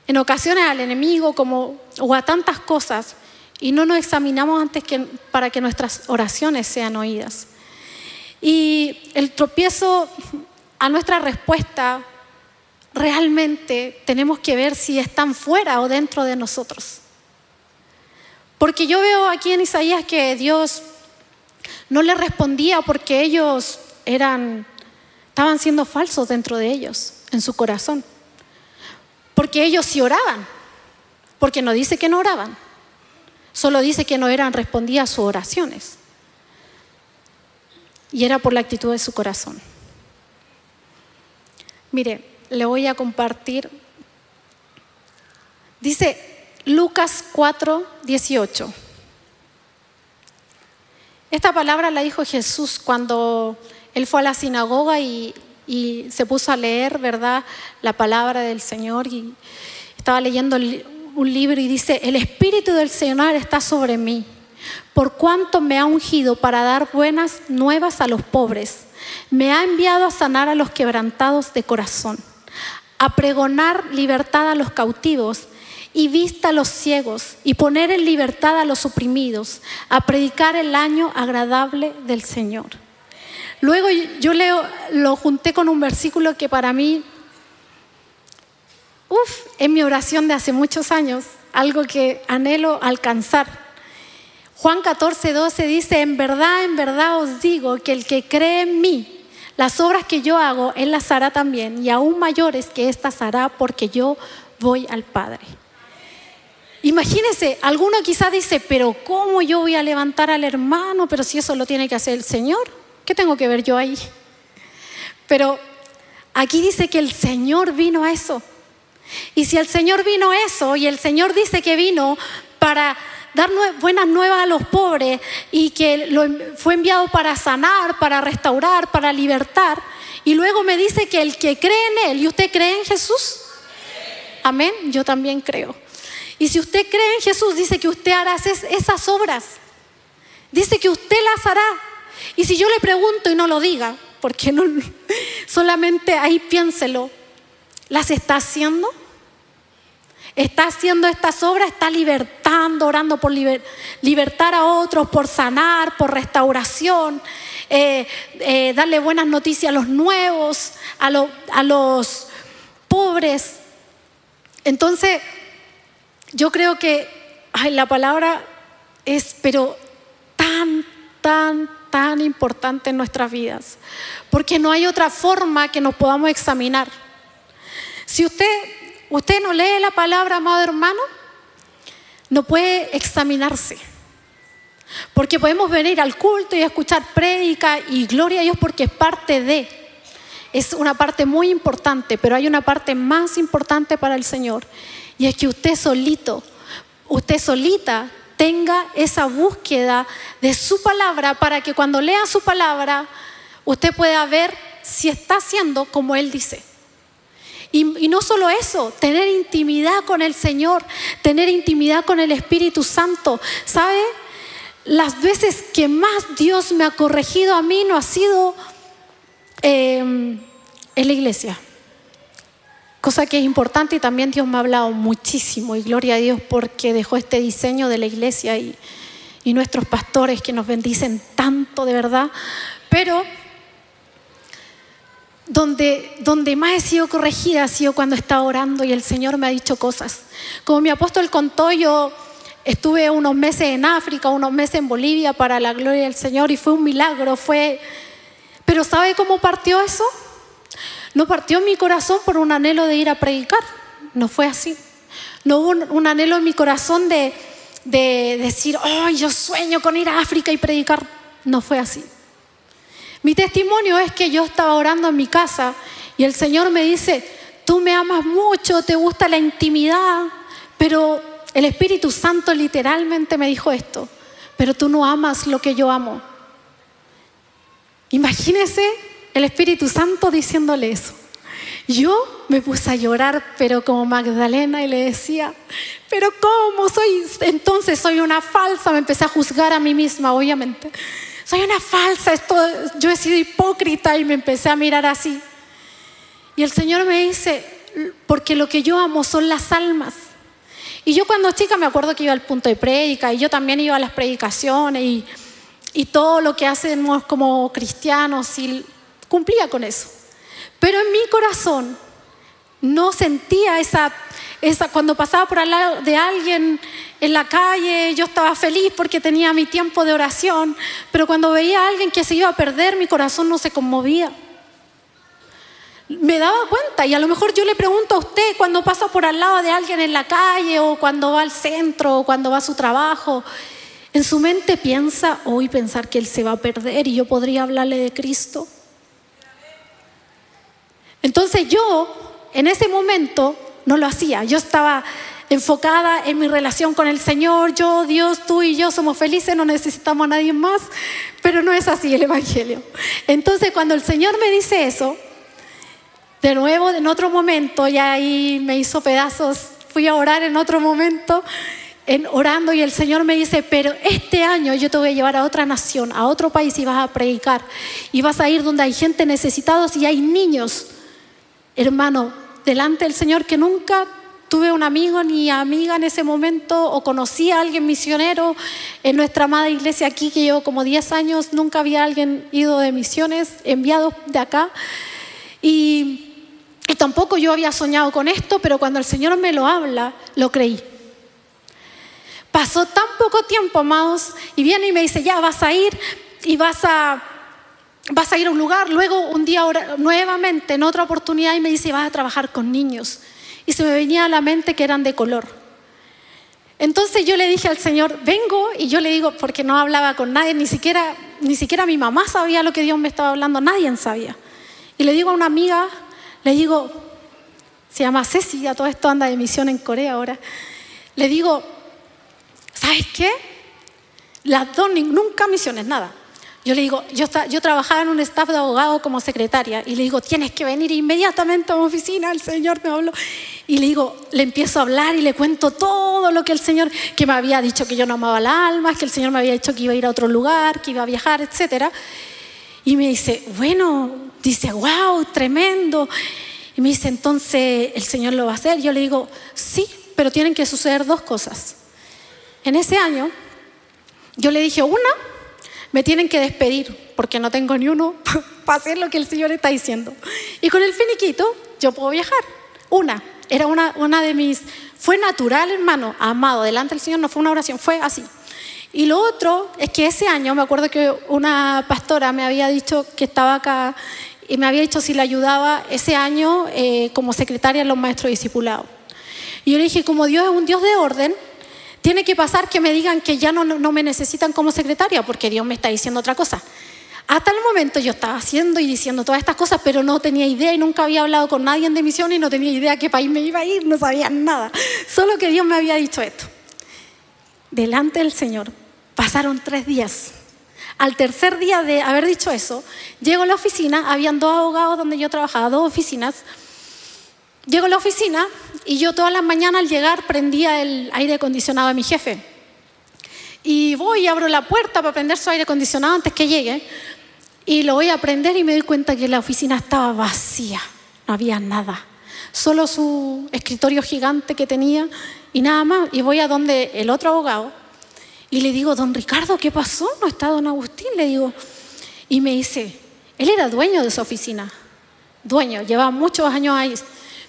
en ocasiones al enemigo o a tantas cosas, y no nos examinamos antes para que nuestras oraciones sean oídas. Y el tropiezo a nuestra respuesta, realmente tenemos que ver si están fuera o dentro de nosotros. Porque yo veo aquí en Isaías que Dios no le respondía porque ellos estaban siendo falsos dentro de ellos, en su corazón. Porque ellos sí oraban, porque no dice que no oraban, solo dice que no eran respondidas sus oraciones. Y era por la actitud de su corazón. Mire, le voy a compartir. Dice Lucas 4:18. Esta palabra la dijo Jesús cuando Él fue a la sinagoga y se puso a leer, ¿verdad?, la palabra del Señor, y estaba leyendo un libro y dice, el Espíritu del Señor está sobre mí, por cuanto me ha ungido para dar buenas nuevas a los pobres, me ha enviado a sanar a los quebrantados de corazón, a pregonar libertad a los cautivos y vista a los ciegos, y poner en libertad a los oprimidos, a predicar el año agradable del Señor. Luego yo lo junté con un versículo que para mí, es mi oración de hace muchos años, algo que anhelo alcanzar. Juan 14:12 dice, en verdad os digo que el que cree en mí, las obras que yo hago, Él las hará también, y aún mayores que estas hará, porque yo voy al Padre. Imagínense, alguno quizás dice, pero ¿cómo yo voy a levantar al hermano? Pero si eso lo tiene que hacer el Señor. ¿Qué tengo que ver yo ahí? Pero aquí dice que el Señor vino a eso. Y si el Señor vino a eso, y el Señor dice que vino para dar buenas nuevas a los pobres, y que fue enviado para sanar, para restaurar, para libertar, y luego me dice que el que cree en Él, ¿y usted cree en Jesús? Amén, yo también creo. Y si usted cree en Jesús, dice que usted hará esas obras. Dice que usted las hará. Y si yo le pregunto y no lo diga, porque Solamente ahí piénselo. ¿Las está haciendo? ¿Está haciendo estas obras? ¿Está libertando, orando por libertar a otros, por sanar, por restauración? Darle buenas noticias a los nuevos, a los pobres. Entonces, yo creo que la palabra es, pero tan importante en nuestras vidas, porque no hay otra forma que nos podamos examinar. Si usted no lee la palabra, amado hermano, no puede examinarse, porque podemos venir al culto y escuchar prédica y gloria a Dios porque es una parte muy importante, pero hay una parte más importante para el Señor, y es que usted solita tenga esa búsqueda de su palabra, para que cuando lea su palabra usted pueda ver si está haciendo como Él dice. Y no solo eso, tener intimidad con el Señor, tener intimidad con el Espíritu Santo. ¿Sabe? Las veces que más Dios me ha corregido a mí no ha sido en la iglesia, cosa que es importante, y también Dios me ha hablado muchísimo, y gloria a Dios porque dejó este diseño de la iglesia y nuestros pastores que nos bendicen tanto, de verdad. Pero donde más he sido corregida ha sido cuando estaba orando y el Señor me ha dicho cosas. Como mi apóstol contó, yo estuve unos meses en África, unos meses en Bolivia para la gloria del Señor, y fue un milagro. Pero ¿sabe cómo partió eso? No partió en mi corazón por un anhelo de ir a predicar, no fue así. No hubo un anhelo en mi corazón de decir, yo sueño con ir a África y predicar. No fue así. Mi testimonio es que yo estaba orando en mi casa y el Señor me dice, tú me amas mucho, te gusta la intimidad, pero el Espíritu Santo literalmente me dijo esto, pero tú no amas lo que yo amo. Imagínese el Espíritu Santo diciéndole eso. Yo me puse a llorar, pero como Magdalena, y le decía, pero ¿cómo soy? Entonces soy una falsa. Me empecé a juzgar a mí misma, obviamente. Soy una falsa, yo he sido hipócrita, y me empecé a mirar así. Y el Señor me dice, porque lo que yo amo son las almas. Y yo cuando chica me acuerdo que iba al punto de prédica, y yo también iba a las predicaciones y todo lo que hacemos como cristianos, y cumplía con eso. Pero en mi corazón no sentía esa cuando pasaba por al lado de alguien en la calle, yo estaba feliz porque tenía mi tiempo de oración, pero cuando veía a alguien que se iba a perder, mi corazón no se conmovía. Me daba cuenta, y a lo mejor yo le pregunto a usted, cuando pasa por al lado de alguien en la calle, o cuando va al centro, o cuando va a su trabajo, en su mente piensa, hoy pensar que él se va a perder y yo podría hablarle de Cristo. Entonces yo, en ese momento, no lo hacía. Yo estaba enfocada en mi relación con el Señor. Yo, Dios, tú y yo somos felices, no necesitamos a nadie más. Pero no es así el Evangelio. Entonces cuando el Señor me dice eso, de nuevo, en otro momento, ya ahí me hizo pedazos, fui a orar en otro momento, orando, y el Señor me dice, pero este año yo te voy a llevar a otra nación, a otro país, y vas a predicar, y vas a ir donde hay gente necesitados y hay niños. Hermano, delante del Señor, que nunca tuve un amigo ni amiga en ese momento, o conocí a alguien misionero en nuestra amada iglesia aquí, que llevo como 10 años, nunca había alguien ido de misiones, enviado de acá, y tampoco yo había soñado con esto, pero cuando el Señor me lo habla, lo creí. Pasó tan poco tiempo, amados, y viene y me dice, ya vas a ir y vas a ir a un lugar. Luego un día nuevamente, en otra oportunidad, y me dice, vas a trabajar con niños. Y se me venía a la mente que eran de color. Entonces yo le dije al Señor, vengo, y yo le digo, porque no hablaba con nadie, ni siquiera mi mamá sabía lo que Dios me estaba hablando, nadie sabía. Y le digo a una amiga, le digo, se llama Ceci, a todo esto anda de misión en Corea ahora. Le digo, ¿sabes qué? Las dos, nunca misiones, nada. Yo le digo, yo trabajaba en un staff de abogado como secretaria, y le digo, tienes que venir inmediatamente a mi oficina, el Señor me habló. Y le digo, le empiezo a hablar y le cuento todo lo que el Señor, que me había dicho que yo no amaba las almas, que el Señor me había dicho que iba a ir a otro lugar, que iba a viajar, etc. Y me dice, bueno, dice, wow, tremendo. Y me dice, entonces, ¿el Señor lo va a hacer? Yo le digo, sí, pero tienen que suceder 2 cosas. En ese año, yo le dije, una, me tienen que despedir, porque no tengo ni uno para hacer lo que el Señor está diciendo. Y con el finiquito, yo puedo viajar. Era una de mis... Fue natural, hermano, amado, delante del Señor, no fue una oración, fue así. Y lo otro es que ese año, me acuerdo que una pastora me había dicho que estaba acá y me había dicho si le ayudaba ese año como secretaria en los maestros discipulados. Y yo le dije, como Dios es un Dios de orden, tiene que pasar que me digan que ya no me necesitan como secretaria, porque Dios me está diciendo otra cosa. Hasta el momento yo estaba haciendo y diciendo todas estas cosas, pero no tenía idea y nunca había hablado con nadie de misión y no tenía idea a qué país me iba a ir, no sabía nada. Solo que Dios me había dicho esto. Delante del Señor pasaron 3 días. Al tercer día de haber dicho eso, llego a la oficina, habían 2 abogados donde yo trabajaba, 2 oficinas. Llego a la oficina y yo todas las mañanas al llegar prendía el aire acondicionado de mi jefe. Y voy y abro la puerta para prender su aire acondicionado antes que llegue. Y lo voy a prender y me doy cuenta que la oficina estaba vacía, no había nada. Solo su escritorio gigante que tenía y nada más. Y voy a donde el otro abogado y le digo, don Ricardo, ¿qué pasó? ¿No está don Agustín? Le digo. Y me dice, él era dueño de esa oficina. Dueño, llevaba muchos años ahí.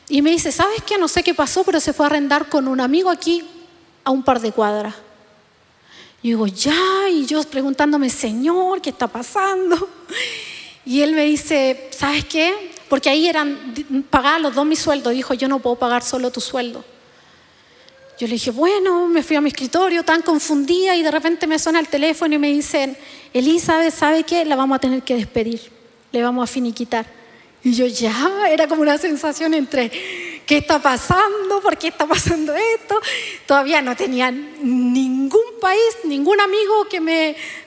Y me dice, ¿sabes qué? No sé qué pasó, pero se fue a arrendar con un amigo aquí a un par de cuadras. Y digo, ya, y yo preguntándome, Señor, ¿qué está pasando? Y él me dice, ¿sabes qué? Porque ahí pagaban los 2 mi sueldo. Dijo, yo no puedo pagar solo tu sueldo. Yo le dije, bueno, me fui a mi escritorio tan confundida y de repente me suena el teléfono y me dicen, Elizabeth, ¿sabe qué? La vamos a tener que despedir, le vamos a finiquitar. Y yo ya, era como una sensación entre, ¿qué está pasando? ¿Por qué está pasando esto? Todavía no tenía ningún país, ningún amigo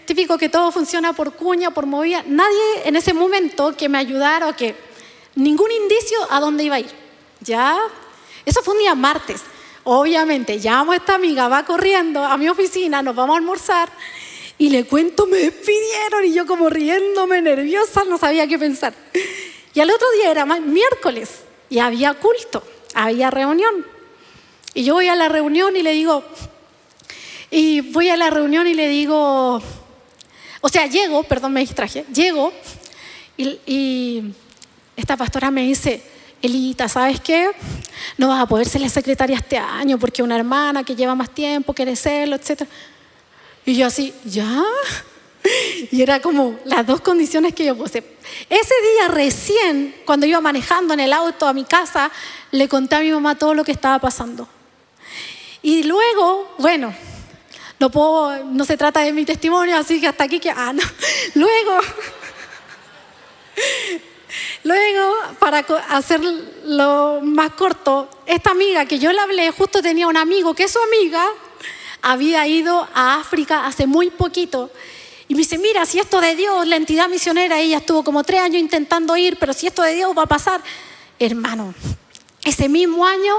típico que todo funciona por cuña, por movida, nadie en ese momento que me ayudara o que, ningún indicio a dónde iba a ir. Ya, eso fue un día martes. Obviamente, llamo a esta amiga, va corriendo a mi oficina, nos vamos a almorzar y le cuento, me despidieron y yo como riéndome, nerviosa, no sabía qué pensar. Y al otro día era miércoles y había culto, había reunión. Y yo voy a la reunión y le digo, me distraje, llego y esta pastora me dice, Elita, ¿sabes qué? No vas a poder ser la secretaria este año porque una hermana que lleva más tiempo quiere serlo, etc. Y yo así, ¿ya? Y era como las 2 condiciones que yo puse. Ese día recién, cuando iba manejando en el auto a mi casa, le conté a mi mamá todo lo que estaba pasando. Y luego, bueno, no se trata de mi testimonio, así que hasta aquí no. Luego, para hacerlo más corto, esta amiga que yo le hablé, justo tenía un amigo que su amiga había ido a África hace muy poquito. Y me dice, mira, si esto de Dios, la entidad misionera, ella estuvo como 3 años intentando ir, pero si esto de Dios va a pasar. Hermano, ese mismo año,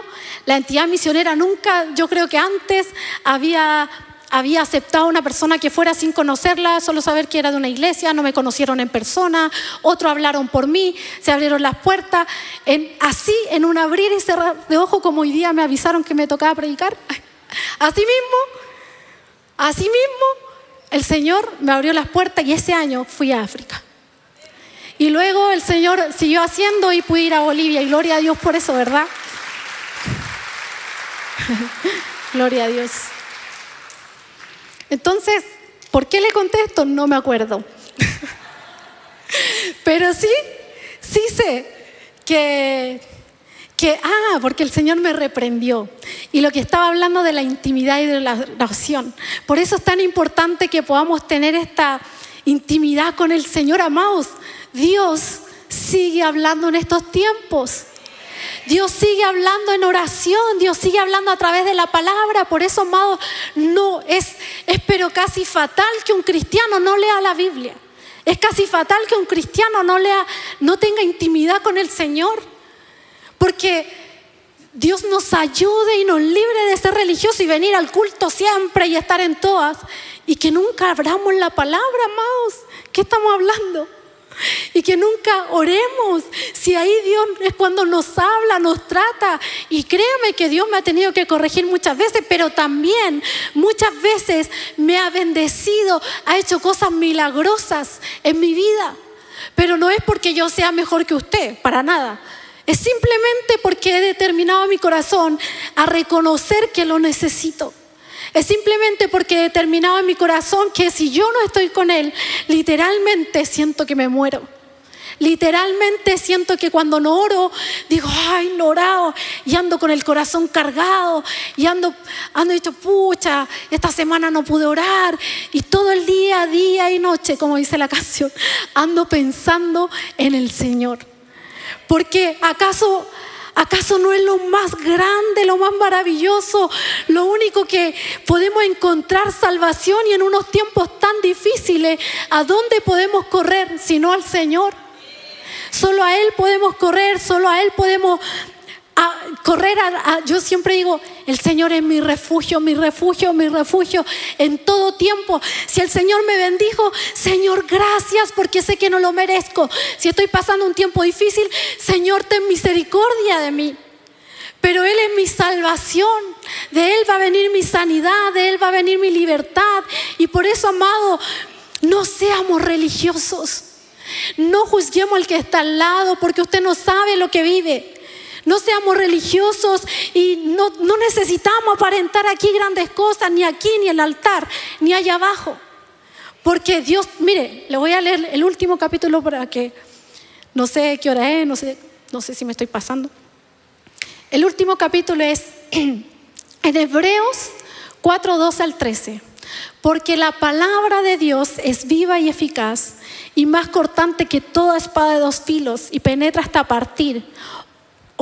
la entidad misionera nunca, yo creo que antes había aceptado a una persona que fuera sin conocerla, solo saber que era de una iglesia, no me conocieron en persona, otros hablaron por mí, se abrieron las puertas, así en un abrir y cerrar de ojos, como hoy día me avisaron que me tocaba predicar. Así mismo, el Señor me abrió las puertas y ese año fui a África. Y luego el Señor siguió haciendo y pude ir a Bolivia y gloria a Dios por eso, ¿verdad? Gloria a Dios. Entonces, ¿por qué le contesto? No me acuerdo. Pero sí sé porque el Señor me reprendió. Y lo que estaba hablando de la intimidad y de la oración. Por eso es tan importante que podamos tener esta intimidad con el Señor, amados. Dios sigue hablando en estos tiempos. Dios sigue hablando en oración, Dios sigue hablando a través de la palabra. Por eso, amados, no es pero casi fatal que un cristiano no lea la Biblia. Es casi fatal que un cristiano no tenga intimidad con el Señor. Porque Dios nos ayude y nos libre de ser religiosos y venir al culto siempre y estar en todas. Y que nunca abramos la palabra, amados. ¿Qué estamos hablando? y que nunca oremos. Si ahí Dios es cuando nos habla, nos trata. Y créame que Dios me ha tenido que corregir muchas veces, pero también muchas veces me ha bendecido, ha hecho cosas milagrosas en mi vida. Pero no es porque yo sea mejor que usted, para nada. Es simplemente porque he determinado mi corazón a reconocer que lo necesito. Es simplemente porque he determinado en mi corazón que si yo no estoy con Él, literalmente siento que me muero. Literalmente siento que cuando no oro, digo, ay, no he orado, y ando con el corazón cargado, y ando dicho, pucha, esta semana no pude orar, y todo el día y noche, como dice la canción, ando pensando en el Señor. Porque ¿acaso no es lo más grande, lo más maravilloso, lo único que podemos encontrar salvación? Y en unos tiempos tan difíciles, ¿a dónde podemos correr sino al Señor? Solo a Él podemos correr, solo a Él podemos correr. Yo siempre digo, el Señor es mi refugio, mi refugio, mi refugio en todo tiempo. Si el Señor me bendijo, Señor, gracias, porque sé que no lo merezco. Si estoy pasando un tiempo difícil, Señor, ten misericordia de mí. Pero Él es mi salvación, de Él va a venir mi sanidad, de Él va a venir mi libertad. Y por eso, amado, no seamos religiosos. No juzguemos al que está al lado, porque usted no sabe lo que vive. No seamos religiosos y no necesitamos aparentar aquí grandes cosas, ni aquí, ni en el altar, ni allá abajo. Porque Dios, mire, le voy a leer el último capítulo para que, no sé qué hora es, no sé si me estoy pasando. El último capítulo es en Hebreos 4, 12 al 13. Porque la palabra de Dios es viva y eficaz y más cortante que toda espada de dos filos y penetra hasta partir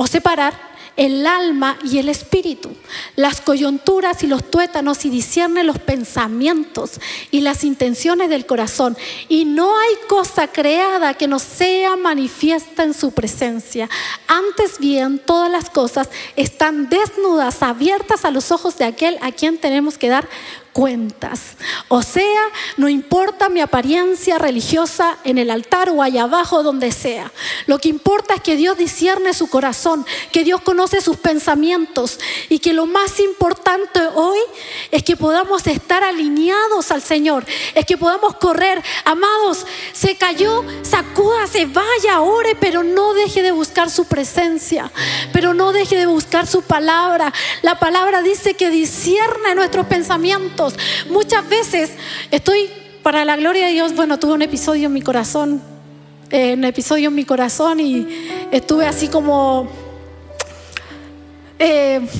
o separar el alma y el espíritu, las coyunturas y los tuétanos, y discierne los pensamientos y las intenciones del corazón. Y no hay cosa creada que no sea manifiesta en su presencia. Antes bien, todas las cosas están desnudas, abiertas a los ojos de aquel a quien tenemos que dar cuentas. O sea, no importa mi apariencia religiosa en el altar o allá abajo, donde sea. Lo que importa es que Dios discierne su corazón, que Dios conoce sus pensamientos, y que lo más importante hoy es que podamos estar alineados al Señor, es que podamos correr. Amados, se cayó, sacúdase, vaya, ore, pero no deje de buscar su presencia, pero no deje de buscar su palabra. La palabra dice que discierne nuestros pensamientos. Muchas veces estoy, para la gloria de Dios, tuve un episodio en mi corazón, y estuve así como,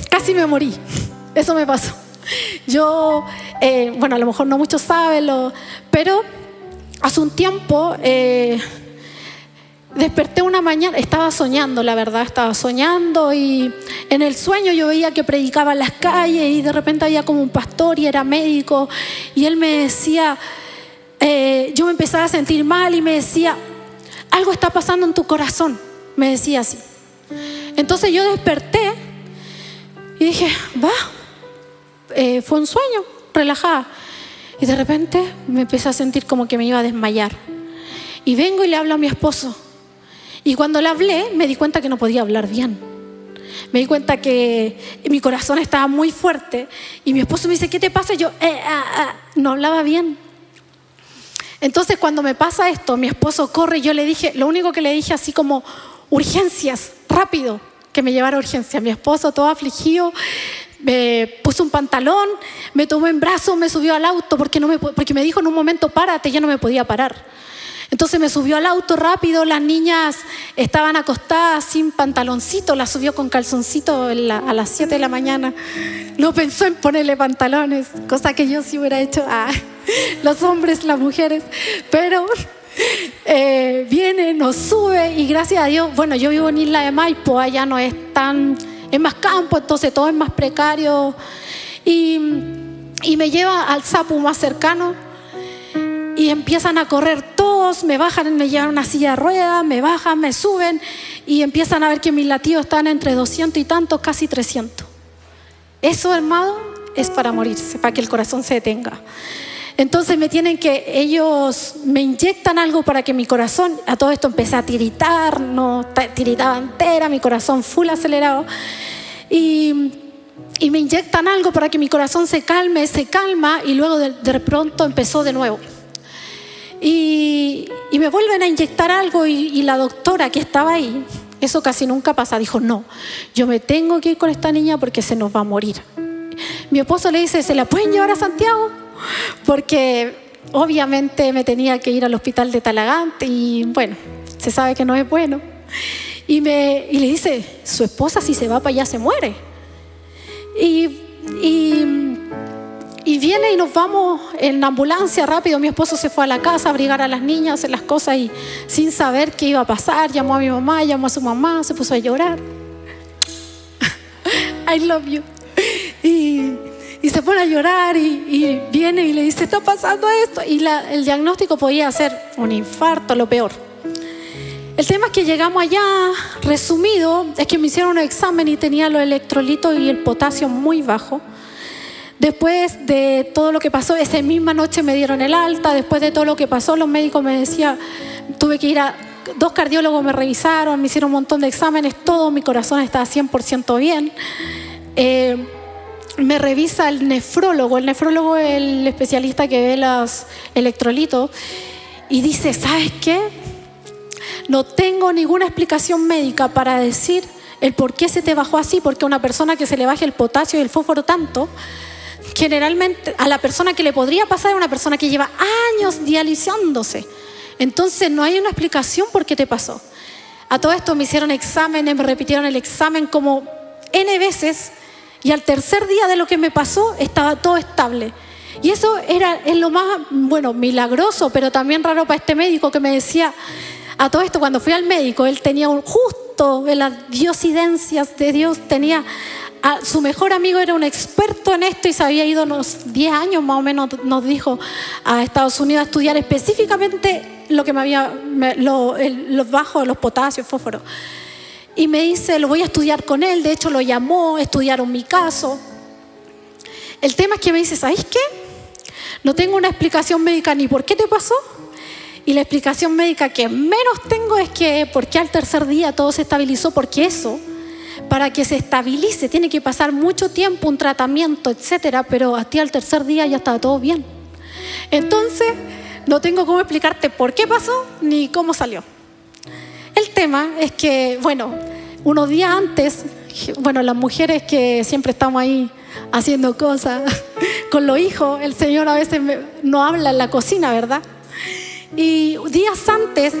casi me morí. Eso me pasó. Yo, a lo mejor no muchos saben, pero hace un tiempo desperté una mañana, estaba soñando, la verdad, y en el sueño yo veía que predicaba en las calles, y de repente había como un pastor y era médico, y él me decía, yo me empezaba a sentir mal y me decía, algo está pasando en tu corazón, me decía así. Entonces yo desperté y dije, fue un sueño, relajada, y de repente me empecé a sentir como que me iba a desmayar, y vengo y le hablo a mi esposo. Y cuando le hablé, me di cuenta que no podía hablar bien. Me di cuenta que mi corazón estaba muy fuerte. Y mi esposo me dice, ¿qué te pasa? Y yo, no hablaba bien. Entonces, cuando me pasa esto, mi esposo corre y yo le dije, lo único que le dije así como, urgencias, rápido, que me llevara a urgencias. Mi esposo, todo afligido, me puso un pantalón, me tomó en brazos, me subió al auto porque me dijo en un momento, párate, ya no me podía parar. Entonces me subió al auto rápido, las niñas estaban acostadas sin pantaloncito, las subió con calzoncito a las 7 de la mañana. No pensó en ponerle pantalones, cosa que yo sí hubiera hecho, los hombres, las mujeres. Pero viene, nos sube, y gracias a Dios, yo vivo en Isla de Maipo, allá no es es más campo, entonces todo es más precario. Y me lleva al SAPU más cercano. Y empiezan a correr todos, me bajan, me llevan una silla de ruedas, me bajan, me suben, y empiezan a ver que mis latidos están entre 200 y tantos, casi 300. Eso, hermano, es para morirse, para que el corazón se detenga. Entonces ellos me inyectan algo para que mi corazón, a todo esto empecé a tiritar, no tiritaba entera, mi corazón full acelerado. Y me inyectan algo para que mi corazón se calma y luego de pronto empezó de nuevo. Y me vuelven a inyectar algo y la doctora que estaba ahí, eso casi nunca pasa, dijo: no, yo me tengo que ir con esta niña porque se nos va a morir. Mi esposo le dice: ¿se la pueden llevar a Santiago? Porque obviamente me tenía que ir al hospital de Talagante y bueno, se sabe que no es bueno. Y le dice: su esposa si se va para allá se muere. Y viene y nos vamos en ambulancia rápido. Mi esposo se fue a la casa a abrigar a las niñas, hacer las cosas y sin saber qué iba a pasar, llamó a mi mamá, llamó a su mamá, se puso a llorar. I love you. Y se pone a llorar y viene y le dice: está pasando esto. Y el diagnóstico podía ser un infarto, lo peor. El tema es que llegamos allá, resumido, es que me hicieron un examen y tenía los electrolitos y el potasio muy bajo. Después de todo lo que pasó, esa misma noche me dieron el alta. Después de todo lo que pasó, los médicos me decían, tuve que ir a 2 cardiólogos, me revisaron, me hicieron un montón de exámenes, todo mi corazón estaba 100% bien. Me revisa el nefrólogo es el especialista que ve los electrolitos y dice: ¿sabes qué? No tengo ninguna explicación médica para decir el por qué se te bajó así, porque una persona que se le baje el potasio y el fósforo tanto, generalmente a la persona que le podría pasar es una persona que lleva años dializándose. Entonces no hay una explicación por qué te pasó. A todo esto me hicieron exámenes, me repitieron el examen como N veces y al tercer día de lo que me pasó estaba todo estable. Y eso es lo más, bueno, milagroso, pero también raro para este médico que me decía, a todo esto cuando fui al médico, él tenía justo en las diosidencias de Dios, tenía su mejor amigo, era un experto en esto y se había ido unos 10 años más o menos, nos dijo, a Estados Unidos a estudiar específicamente lo que los bajos, los potasios, fósforos. Y me dice: lo voy a estudiar con él. De hecho lo llamó, estudiaron mi caso. El tema es que me dice: ¿sabes qué? No tengo una explicación médica ni por qué te pasó. Y la explicación médica que menos tengo es que por qué al tercer día todo se estabilizó, porque eso, para que se estabilice, tiene que pasar mucho tiempo, un tratamiento, etcétera, pero a ti al tercer día ya estaba todo bien. Entonces, no tengo cómo explicarte por qué pasó ni cómo salió. El tema es que, bueno, unos días antes, bueno, las mujeres que siempre estamos ahí haciendo cosas con los hijos, el Señor a veces no habla en la cocina, ¿verdad? Y días antes,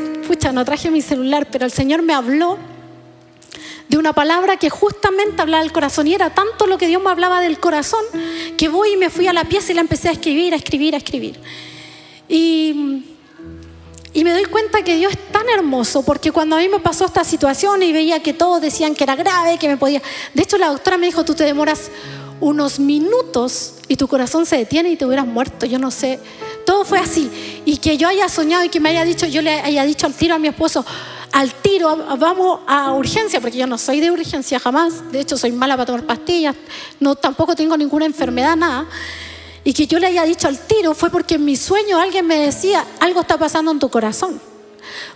no traje mi celular, pero el Señor me habló de una palabra que justamente hablaba del corazón. Y era tanto lo que Dios me hablaba del corazón que voy y me fui a la pieza y la empecé a escribir. Y me doy cuenta que Dios es tan hermoso, porque cuando a mí me pasó esta situación y veía que todos decían que era grave, que me podía... De hecho, la doctora me dijo: tú te demoras unos minutos y tu corazón se detiene y te hubieras muerto. Yo no sé, todo fue así. Y que yo haya soñado y que me haya dicho, yo le haya dicho al tiro a mi esposo: al tiro, vamos a urgencia, porque yo no soy de urgencia jamás. De hecho, soy mala para tomar pastillas, no, tampoco tengo ninguna enfermedad, nada. Y que yo le haya dicho al tiro fue porque en mi sueño alguien me decía: algo está pasando en tu corazón.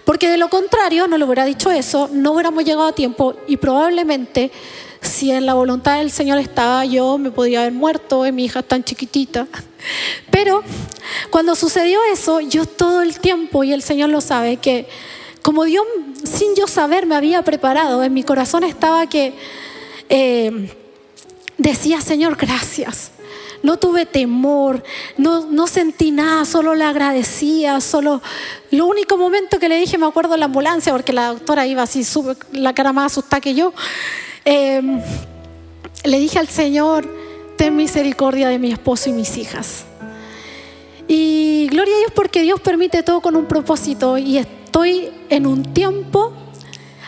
Porque de lo contrario, no le hubiera dicho eso, no hubiéramos llegado a tiempo y probablemente, si en la voluntad del Señor estaba, yo me podía haber muerto, mi hija es tan chiquitita. Pero cuando sucedió eso, yo todo el tiempo, y el Señor lo sabe, que como Dios, sin yo saber, me había preparado, en mi corazón estaba que decía: Señor, gracias. No tuve temor, no sentí nada, solo le agradecía. Lo único momento que le dije, me acuerdo en la ambulancia, porque la doctora iba así, la cara más asustada que yo, le dije al Señor: ten misericordia de mi esposo y mis hijas. Y gloria a Dios, porque Dios permite todo con un propósito. Y estoy en un tiempo,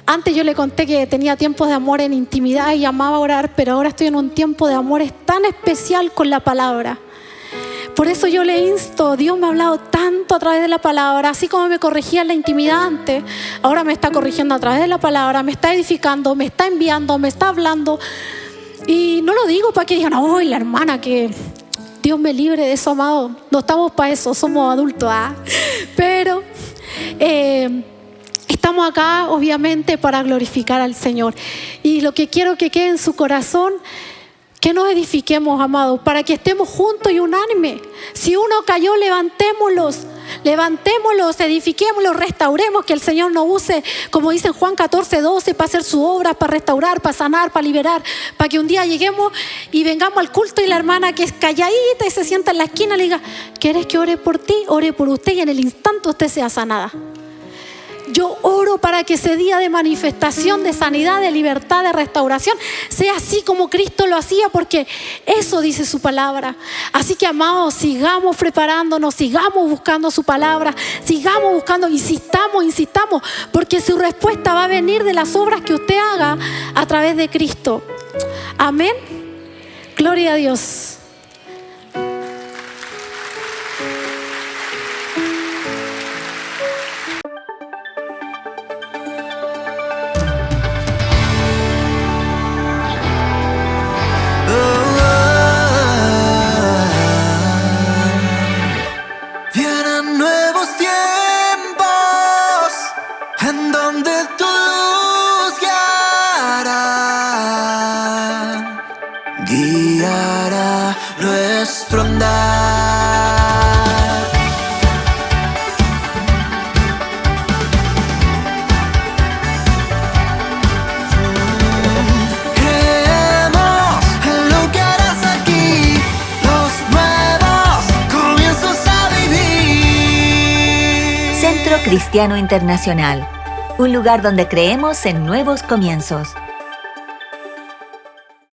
antes yo le conté que tenía tiempos de amor en intimidad y amaba orar, pero ahora estoy en un tiempo de amor tan especial con la palabra. Por eso yo le insto, Dios me ha hablado tanto a través de la palabra, así como me corregía en la intimidad antes, ahora me está corrigiendo a través de la palabra, me está edificando, me está enviando, me está hablando. Y no lo digo para que digan: ¡ay, la hermana que Dios me libre de eso, amado. No estamos para eso, somos adultos, Pero estamos acá, obviamente, para glorificar al Señor. Y lo que quiero que quede en su corazón, que nos edifiquemos, amados, para que estemos juntos y unánimes. Si uno cayó, levantémoslos, edifiquémoslos, restauremos, que el Señor nos use, como dice en Juan 14:12, para hacer su obra, para restaurar, para sanar, para liberar, para que un día lleguemos y vengamos al culto y la hermana que es calladita y se sienta en la esquina le diga: ¿quieres que ore por ti? Ore por usted, y en el instante usted sea sanada. Yo oro para que ese día de manifestación, de sanidad, de libertad, de restauración, sea así como Cristo lo hacía, porque eso dice su palabra. Así que, amados, sigamos preparándonos, sigamos buscando su palabra, sigamos buscando, insistamos, porque su respuesta va a venir de las obras que usted haga a través de Cristo. Amén. Gloria a Dios. Guiará nuestro andar. Creemos en lo que harás aquí, los nuevos comienzos a vivir. Centro Cristiano Internacional, un lugar donde creemos en nuevos comienzos.